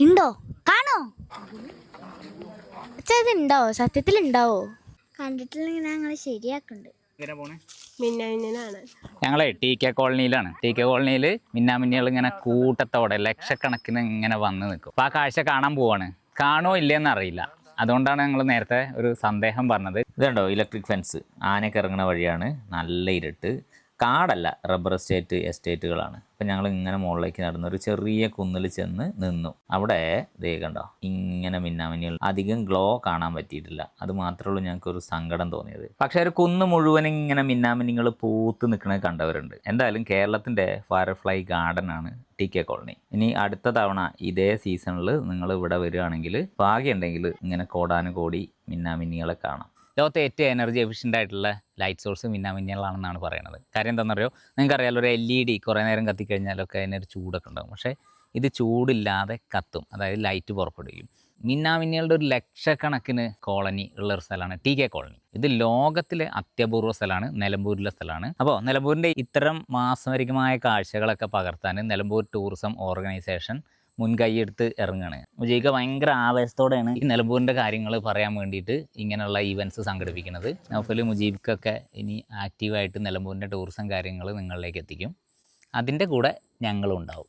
ഉണ്ടോ? കാണോ? ഇത് ഉണ്ടാവോ? സത്യത്തിൽ ഉണ്ടാവോ? കണ്ടിട്ടില്ലെങ്കിൽ ഞങ്ങൾ ശരിയാക്കുന്നുണ്ട്. ഞങ്ങളെ ടി കെ കോളനിയിലാണ്. ടി കെ കോളനിയിൽ മിന്നാമിന്നികൾ ഇങ്ങനെ കൂട്ടത്തോടെ ലക്ഷക്കണക്കിന് ഇങ്ങനെ വന്ന് നിൽക്കും. അപ്പോൾ ആ കാഴ്ച കാണാൻ പോവാണ്. കാണോ ഇല്ലയെന്ന് അറിയില്ല. അതുകൊണ്ടാണ് ഞങ്ങൾ നേരത്തെ ഒരു സന്ദേഹം പറഞ്ഞത്. ഇതുണ്ടോ ഇലക്ട്രിക് ഫെൻസ്, ആനയൊക്കെ ഇറങ്ങുന്ന വഴിയാണ്. നല്ല ഇരുട്ട്, കാടല്ല, റബ്ബർ എസ്റ്റേറ്റുകളാണ്. അപ്പം ഞങ്ങൾ ഇങ്ങനെ മുകളിലേക്ക് നടന്ന് ഒരു ചെറിയ കുന്നിൽ ചെന്ന് നിന്നു. അവിടെ ദേ കണ്ടോ ഇങ്ങനെ മിന്നാമിന്നികൾ. അധികം ഗ്ലോ കാണാൻ പറ്റിയിട്ടില്ല. അത് മാത്രമേ ഉള്ളൂ ഞങ്ങൾക്കൊരു സങ്കടം തോന്നിയത്. പക്ഷെ ഒരു കുന്ന് മുഴുവൻ ഇങ്ങനെ മിന്നാമിന്നികൾ പൂത്ത് നിൽക്കുന്നത് കണ്ടവരുണ്ട്. എന്തായാലും കേരളത്തിൻ്റെ ഫയർഫ്ലൈ ഗാർഡൻ ആണ് ടി കെ കോളനി. ഇനി അടുത്ത തവണ ഇതേ സീസണിൽ നിങ്ങൾ ഇവിടെ വരികയാണെങ്കിൽ ഭാഗ്യമുണ്ടെങ്കിൽ ഇങ്ങനെ കോടാനുകോടി മിന്നാമിന്നികളെ കാണാം. ലോകത്തെ ഏറ്റവും എനർജി എഫിഷ്യൻ്റ് ആയിട്ടുള്ള ലൈറ്റ് സോഴ്സ് മിന്നാമിന്നികളാണെന്നാണ് പറയുന്നത്. കാര്യം എന്താണെന്നറിയോ? നിങ്ങൾക്കറിയാലോ, ഒരു LED കുറേ നേരം കത്തിക്കഴിഞ്ഞാലൊക്കെ അതിനൊരു ചൂടൊക്കെ ഉണ്ടാകും. പക്ഷേ ഇത് ചൂടില്ലാതെ കത്തും, അതായത് ലൈറ്റ് പുറപ്പെടുകയും. മിന്നാമിന്നികളുടെ ഒരു ലക്ഷക്കണക്കിന് കോളനി ഉള്ളൊരു സ്ഥലമാണ് ടി കെ കോളനി. ഇത് ലോകത്തിലെ അത്യപൂർവ സ്ഥലമാണ്, നിലമ്പൂരിലെ സ്ഥലമാണ്. അപ്പോൾ നിലമ്പൂരിൻ്റെ ഇത്തരം മാസ്മരികമായ കാഴ്ചകളൊക്കെ പകർത്താൻ നിലമ്പൂർ ടൂറിസം ഓർഗനൈസേഷൻ മുൻകൈയെടുത്ത് ഇറങ്ങുകയാണ്. മുജീബ് ഭയങ്കര ആവേശത്തോടെയാണ് ഈ നിലമ്പൂരിൻ്റെ കാര്യങ്ങൾ പറയാൻ വേണ്ടിയിട്ട് ഇങ്ങനെയുള്ള ഈവൻറ്റ്സ് സംഘടിപ്പിക്കുന്നത്. നൗഫൽ മുജീബിക്കൊക്കെ ഇനി ആക്റ്റീവായിട്ട് നിലമ്പൂരിൻ്റെ ടൂറിസം കാര്യങ്ങൾ നിങ്ങളിലേക്ക് എത്തിക്കും. അതിൻ്റെ കൂടെ ഞങ്ങളും ഉണ്ടാവും.